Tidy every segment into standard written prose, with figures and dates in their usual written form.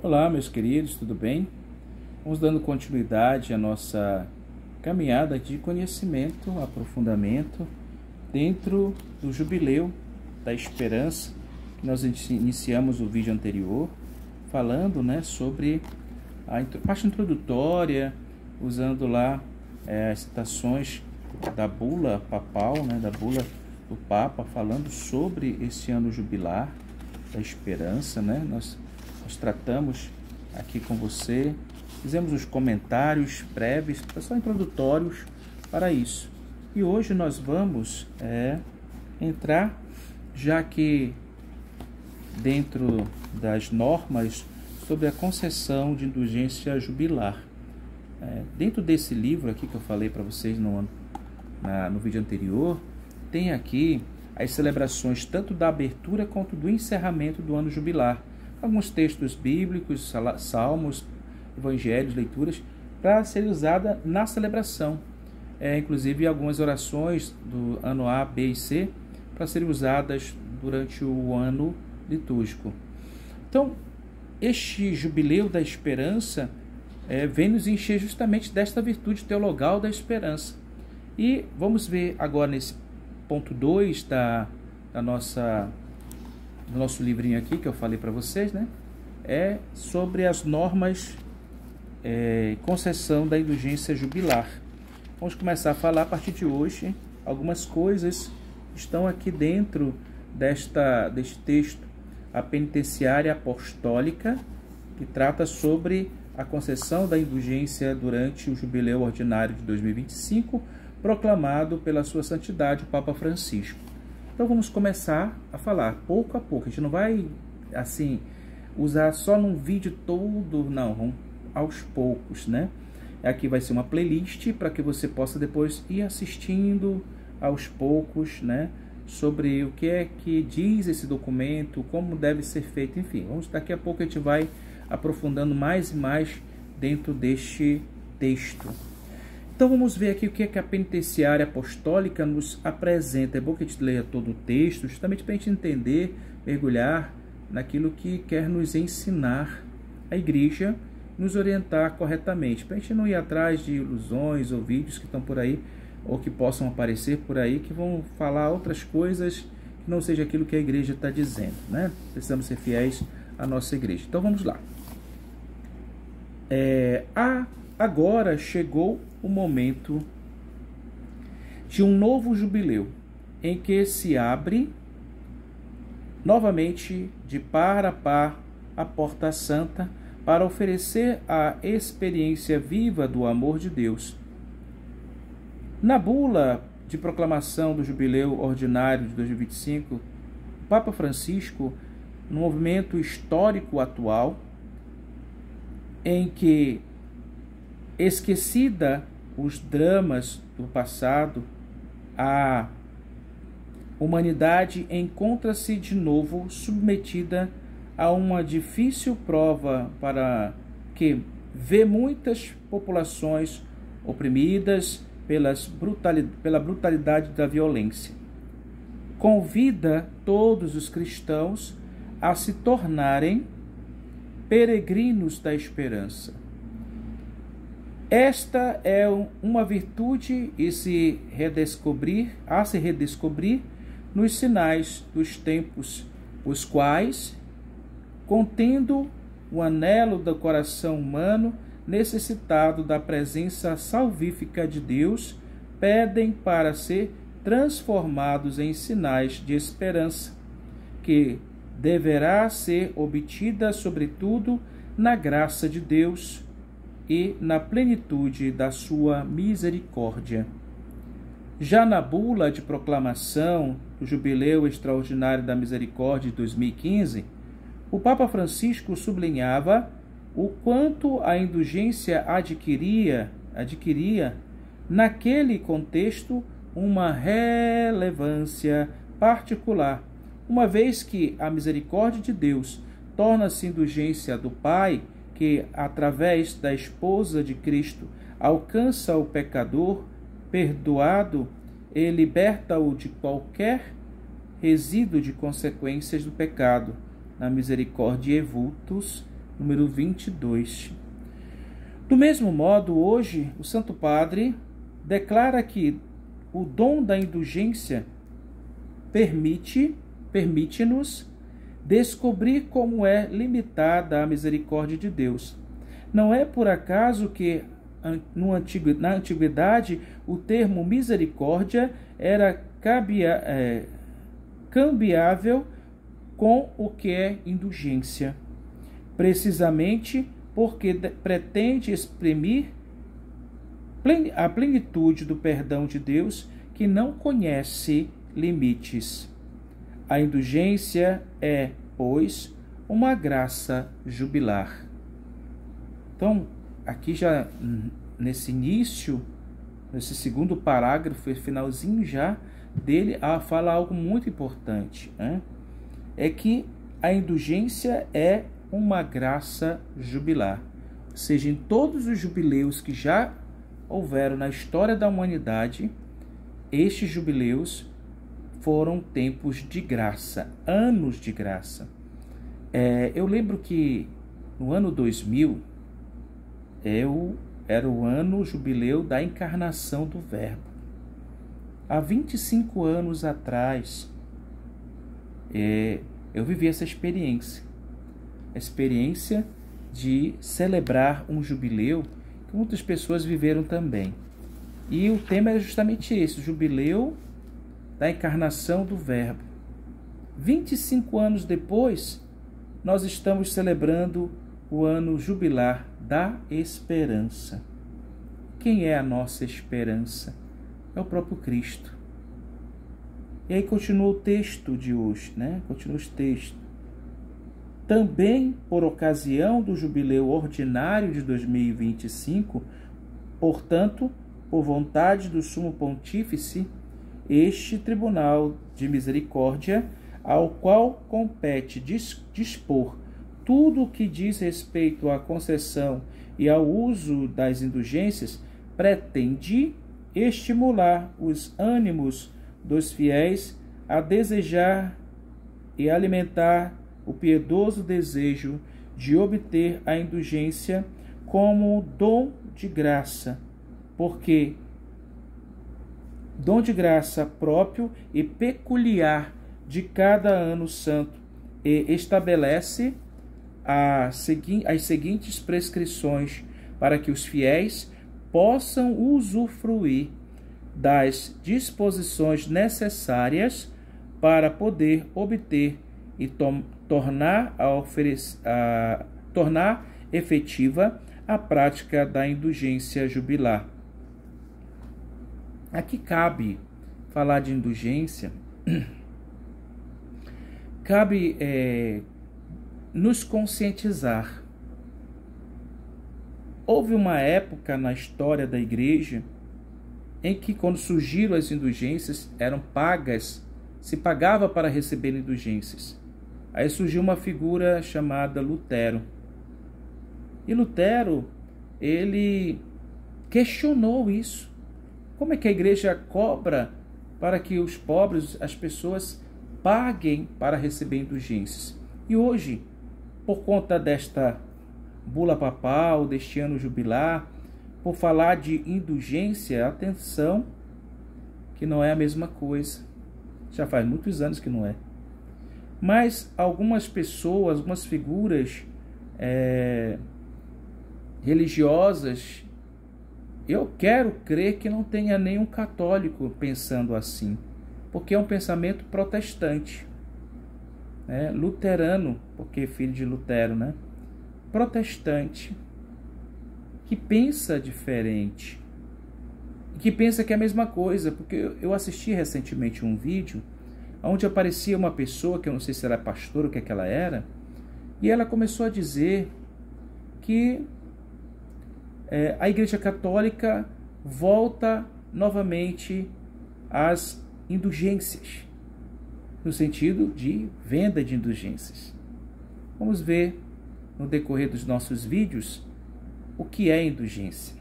Olá, meus queridos, tudo bem? Vamos dando continuidade à nossa caminhada de conhecimento, aprofundamento dentro do Jubileu da Esperança, que nós iniciamos o vídeo anterior, falando, sobre a parte introdutória, usando lá as citações da bula papal, da bula do Papa, falando sobre esse ano jubilar da Esperança, Nós tratamos aqui com você, fizemos os comentários prévios, só introdutórios para isso. E hoje nós vamos entrar, já que dentro das normas sobre a concessão de indulgência jubilar. Dentro desse livro aqui que eu falei para vocês no vídeo anterior, tem aqui as celebrações tanto da abertura quanto do encerramento do ano jubilar. Alguns textos bíblicos, salmos, evangelhos, leituras, para ser usada na celebração. Inclusive algumas orações do ano A, B e C, para serem usadas durante o ano litúrgico. Então, este jubileu da esperança vem nos encher justamente desta virtude teologal da esperança. E vamos ver agora nesse ponto 2 do nosso livrinho aqui, que eu falei para vocês, é sobre as normas concessão da indulgência jubilar. Vamos começar a falar a partir de hoje. Algumas coisas estão aqui dentro deste texto. A penitenciária apostólica, que trata sobre a concessão da indulgência durante o jubileu ordinário de 2025, proclamado pela sua santidade, o Papa Francisco. Então vamos começar a falar pouco a pouco. A gente não vai, usar só num vídeo todo, não. Vamos aos poucos, Aqui vai ser uma playlist para que você possa depois ir assistindo aos poucos, sobre o que é que diz esse documento, como deve ser feito, enfim. Daqui a pouco a gente vai aprofundando mais e mais dentro deste texto. Então vamos ver aqui o que é que a penitenciária apostólica nos apresenta. É bom que a gente leia todo o texto, justamente para a gente entender, mergulhar naquilo que quer nos ensinar a igreja, nos orientar corretamente, para a gente não ir atrás de ilusões ou vídeos que estão por aí, ou que possam aparecer por aí, que vão falar outras coisas que não seja aquilo que a igreja está dizendo, Precisamos ser fiéis à nossa igreja. Então vamos lá. Agora chegou o momento de um novo jubileu, em que se abre novamente de par a par a porta santa para oferecer a experiência viva do amor de Deus. Na bula de proclamação do jubileu ordinário de 2025, o Papa Francisco, no movimento histórico atual, em que, esquecida os dramas do passado, a humanidade encontra-se de novo submetida a uma difícil prova para que vê muitas populações oprimidas pela brutalidade da violência. Convida todos os cristãos a se tornarem peregrinos da esperança. Esta é uma virtude a se redescobrir nos sinais dos tempos, os quais, contendo o anelo do coração humano necessitado da presença salvífica de Deus, pedem para ser transformados em sinais de esperança, que deverá ser obtida, sobretudo, na graça de Deus e na plenitude da sua misericórdia. Já na bula de proclamação do Jubileu Extraordinário da Misericórdia de 2015, o Papa Francisco sublinhava o quanto a indulgência adquiria, naquele contexto, uma relevância particular, uma vez que a misericórdia de Deus torna-se indulgência do Pai, que, através da esposa de Cristo, alcança o pecador perdoado e liberta-o de qualquer resíduo de consequências do pecado, na misericórdia evultus número 22. Do mesmo modo, hoje, o Santo Padre declara que o dom da indulgência permite-nos descobrir como é limitada a misericórdia de Deus. Não é por acaso que, na antiguidade, o termo misericórdia era cambiável com o que é indulgência, precisamente porque pretende exprimir a plenitude do perdão de Deus, que não conhece limites. A indulgência é, pois, uma graça jubilar. Então, aqui já nesse início, nesse segundo parágrafo, finalzinho já dele, fala algo muito importante, né? É que a indulgência é uma graça jubilar. Ou seja, em todos os jubileus que já houveram na história da humanidade, estes jubileus foram tempos de graça, anos de graça. Eu lembro que no ano 2000, era o ano jubileu da encarnação do Verbo. Há 25 anos atrás, eu vivi essa experiência. A experiência de celebrar um jubileu que muitas pessoas viveram também. E o tema era justamente esse, o jubileu da encarnação do Verbo. 25 anos depois, nós estamos celebrando o ano jubilar da esperança. Quem é a nossa esperança? É o próprio Cristo. E aí continua o texto de hoje, né? Continua o texto. Também por ocasião do jubileu ordinário de 2025, portanto, por vontade do Sumo Pontífice, este Tribunal de Misericórdia, ao qual compete dispor tudo o que diz respeito à concessão e ao uso das indulgências, pretende estimular os ânimos dos fiéis a desejar e alimentar o piedoso desejo de obter a indulgência como dom de graça, porque dom de graça próprio e peculiar de cada ano santo, e estabelece as seguintes prescrições para que os fiéis possam usufruir das disposições necessárias para poder obter e tornar efetiva a prática da indulgência jubilar. Aqui cabe falar de indulgência, cabe nos conscientizar. Houve uma época na história da Igreja em que, quando surgiram as indulgências, eram pagas, se pagava para receber indulgências. Aí surgiu uma figura chamada Lutero. E Lutero, ele questionou isso. Como é que a Igreja cobra para que os pobres, as pessoas, paguem para receber indulgências? E hoje, por conta desta bula papal, deste ano jubilar, por falar de indulgência, atenção, que não é a mesma coisa. Já faz muitos anos que não é. Mas algumas pessoas, algumas figuras religiosas, eu quero crer que não tenha nenhum católico pensando assim, porque é um pensamento protestante, né? Luterano, porque filho de Lutero, né? Protestante, que pensa diferente, que pensa que é a mesma coisa, porque eu assisti recentemente um vídeo onde aparecia uma pessoa, que eu não sei se era pastora ou o que é que ela era, e ela começou a dizer que a Igreja Católica volta novamente às indulgências, no sentido de venda de indulgências. Vamos ver no decorrer dos nossos vídeos o que é indulgência.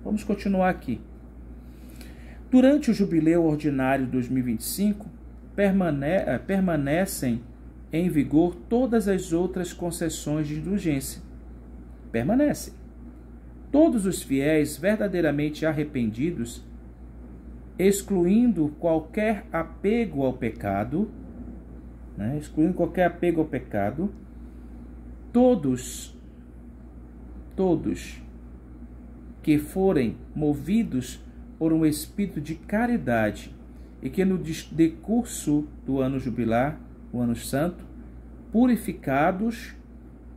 Vamos continuar aqui. Durante o Jubileu Ordinário 2025, permanecem em vigor todas as outras concessões de indulgência. Permanecem. Todos os fiéis verdadeiramente arrependidos, excluindo qualquer apego ao pecado, todos que forem movidos por um espírito de caridade e que no decurso do ano jubilar, o ano santo, purificados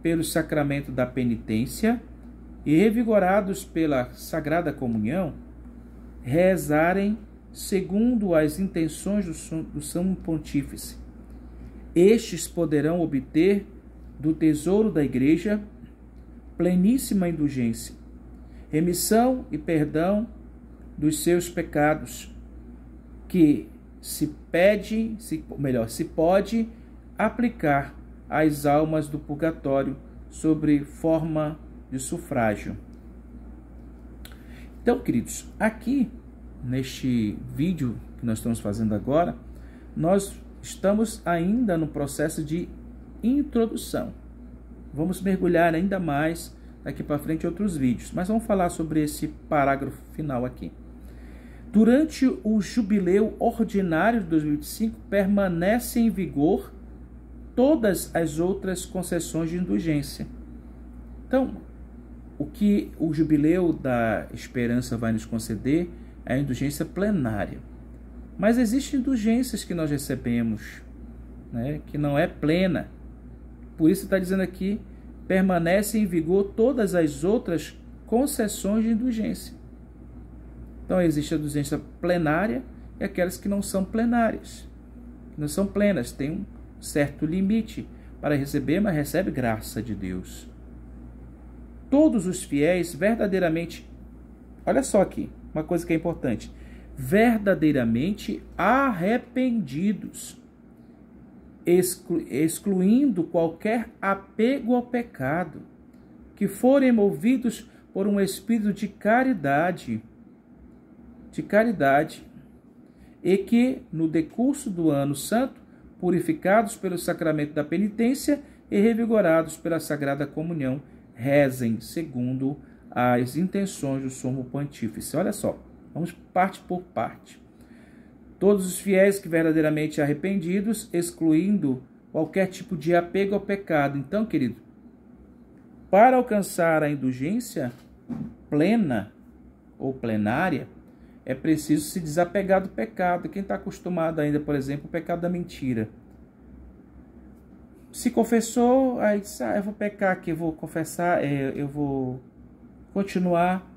pelo sacramento da penitência e revigorados pela Sagrada Comunhão, rezarem segundo as intenções do Sumo Pontífice. Estes poderão obter do tesouro da Igreja pleníssima indulgência, remissão e perdão dos seus pecados, que se pode aplicar às almas do purgatório sobre forma de sufrágio. Então, queridos, aqui neste vídeo que nós estamos fazendo agora, nós estamos ainda no processo de introdução. Vamos mergulhar ainda mais daqui para frente em outros vídeos, mas vamos falar sobre esse parágrafo final aqui. Durante o jubileu ordinário de 2025, permanecem em vigor todas as outras concessões de indulgência. Então, o que o jubileu da esperança vai nos conceder é a indulgência plenária. Mas existem indulgências que nós recebemos, que não é plena. Por isso está dizendo aqui, permanecem em vigor todas as outras concessões de indulgência. Então, existe a indulgência plenária e aquelas que não são plenárias, que não são plenas, tem um certo limite para receber, mas recebe graça de Deus. Todos os fiéis verdadeiramente, olha só aqui, uma coisa que é importante, verdadeiramente arrependidos, excluindo qualquer apego ao pecado, que forem movidos por um espírito de caridade, e que, no decurso do ano santo, purificados pelo sacramento da penitência e revigorados pela Sagrada Comunhão, rezem segundo as intenções do Sumo Pontífice. Olha só, vamos parte por parte. Todos os fiéis que verdadeiramente arrependidos, excluindo qualquer tipo de apego ao pecado. Então, querido, para alcançar a indulgência plena ou plenária, é preciso se desapegar do pecado. Quem está acostumado ainda, por exemplo, o pecado da mentira. Se confessou, aí disse, eu vou pecar aqui, eu vou confessar, eu vou continuar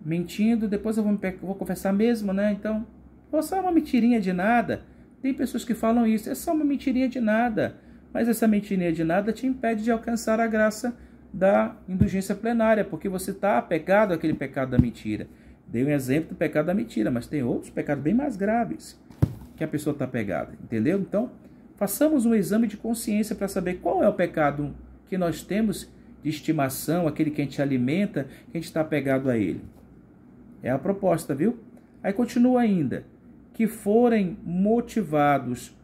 mentindo, depois eu vou confessar mesmo, Então, é só uma mentirinha de nada. Tem pessoas que falam isso, é só uma mentirinha de nada. Mas essa mentirinha de nada te impede de alcançar a graça da indulgência plenária, porque você está apegado àquele pecado da mentira. Dei um exemplo do pecado da mentira, mas tem outros pecados bem mais graves que a pessoa está pegada, entendeu? Então, façamos um exame de consciência para saber qual é o pecado que nós temos de estimação, aquele que a gente alimenta, que a gente está apegado a ele. É a proposta, viu? Aí continua ainda, que forem motivados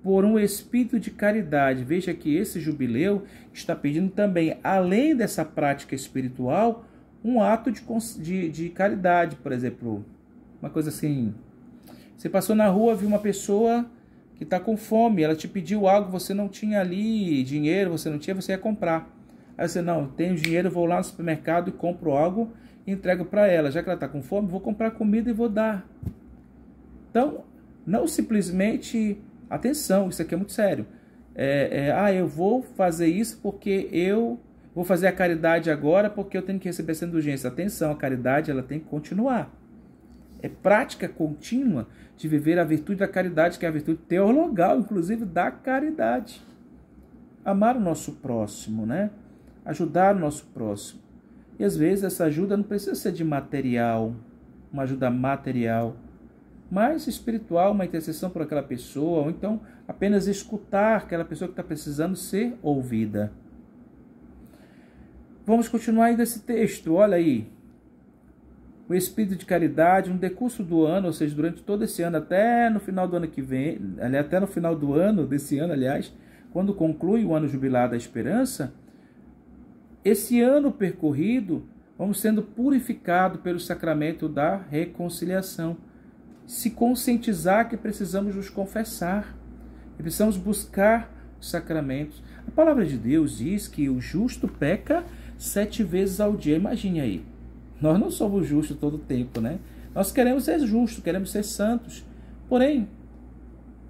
por um espírito de caridade. Veja que esse jubileu está pedindo também, além dessa prática espiritual, um ato de caridade. Por exemplo, uma coisa assim, você passou na rua, viu uma pessoa que está com fome, ela te pediu algo, você não tinha ali dinheiro, você ia comprar. Aí você, não, tenho dinheiro, vou lá no supermercado e compro algo e entrego para ela. Já que ela está com fome, vou comprar comida e vou dar. Então, não simplesmente, atenção, isso aqui é muito sério. Eu vou fazer isso porque eu vou fazer a caridade agora porque eu tenho que receber essa indulgência. Atenção, a caridade ela tem que continuar. É prática contínua de viver a virtude da caridade, que é a virtude teologal, inclusive, da caridade. Amar o nosso próximo, Ajudar o nosso próximo. E às vezes essa ajuda não precisa ser de material, uma ajuda material, mas espiritual, uma intercessão por aquela pessoa, ou então apenas escutar aquela pessoa que está precisando ser ouvida. Vamos continuar aí nesse texto, olha aí. O espírito de caridade, no decurso do ano, ou seja, durante todo esse ano, até no final do ano que vem, até no final do ano, desse ano, aliás, quando conclui o ano jubilar da esperança, esse ano percorrido, vamos sendo purificados pelo sacramento da reconciliação. Se conscientizar que precisamos nos confessar, que precisamos buscar os sacramentos. A palavra de Deus diz que o justo peca 7 vezes ao dia. Imagine aí. Nós não somos justos todo o tempo, né? Nós queremos ser justos, queremos ser santos. Porém,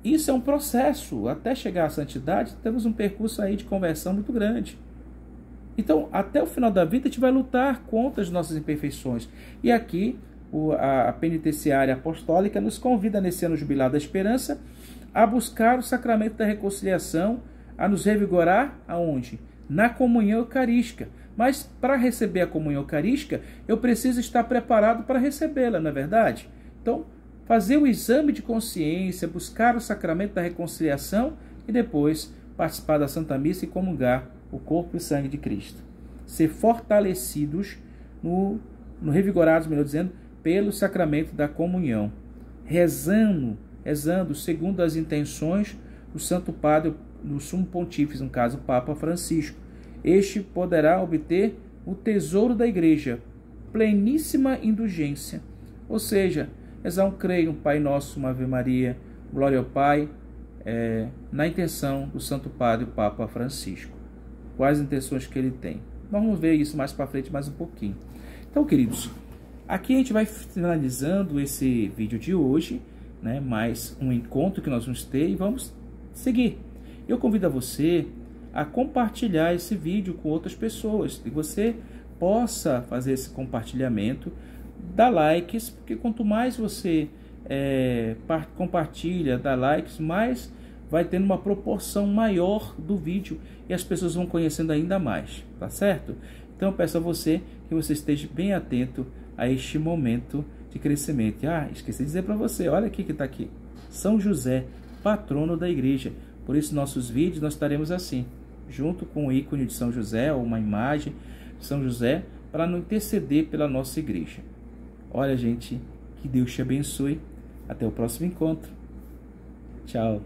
isso é um processo. Até chegar à santidade, temos um percurso aí de conversão muito grande. Então, até o final da vida, a gente vai lutar contra as nossas imperfeições. E aqui, a penitenciária apostólica nos convida, nesse ano jubilar da esperança, a buscar o sacramento da reconciliação, a nos revigorar aonde? Na comunhão eucarística. Mas para receber a comunhão eucarística, eu preciso estar preparado para recebê-la, não é verdade? Então, fazer o exame de consciência, buscar o sacramento da reconciliação e depois participar da Santa Missa e comungar o corpo e sangue de Cristo. Ser fortalecidos, revigorados, melhor dizendo, pelo sacramento da comunhão. Rezando segundo as intenções do Santo Padre, do Sumo Pontífice, no caso, o Papa Francisco. Este poderá obter o tesouro da Igreja, pleníssima indulgência. Ou seja, rezar um creio, um Pai Nosso, uma Ave Maria, glória ao Pai, na intenção do Santo Padre, o Papa Francisco. Quais intenções que ele tem? Vamos ver isso mais para frente, mais um pouquinho. Então, queridos, aqui a gente vai finalizando esse vídeo de hoje, né? Mais um encontro que nós vamos ter e vamos seguir. Eu convido a você a compartilhar esse vídeo com outras pessoas, que você possa fazer esse compartilhamento, dar likes, porque quanto mais você compartilha, dá likes, mais vai tendo uma proporção maior do vídeo e as pessoas vão conhecendo ainda mais, tá certo? Então eu peço a você que você esteja bem atento a este momento de crescimento. Esqueci de dizer para você, olha aqui que está aqui, São José, patrono da igreja. Por isso nossos vídeos nós estaremos assim, junto com o ícone de São José, ou uma imagem de São José, para não interceder pela nossa igreja. Olha, gente, que Deus te abençoe. Até o próximo encontro. Tchau.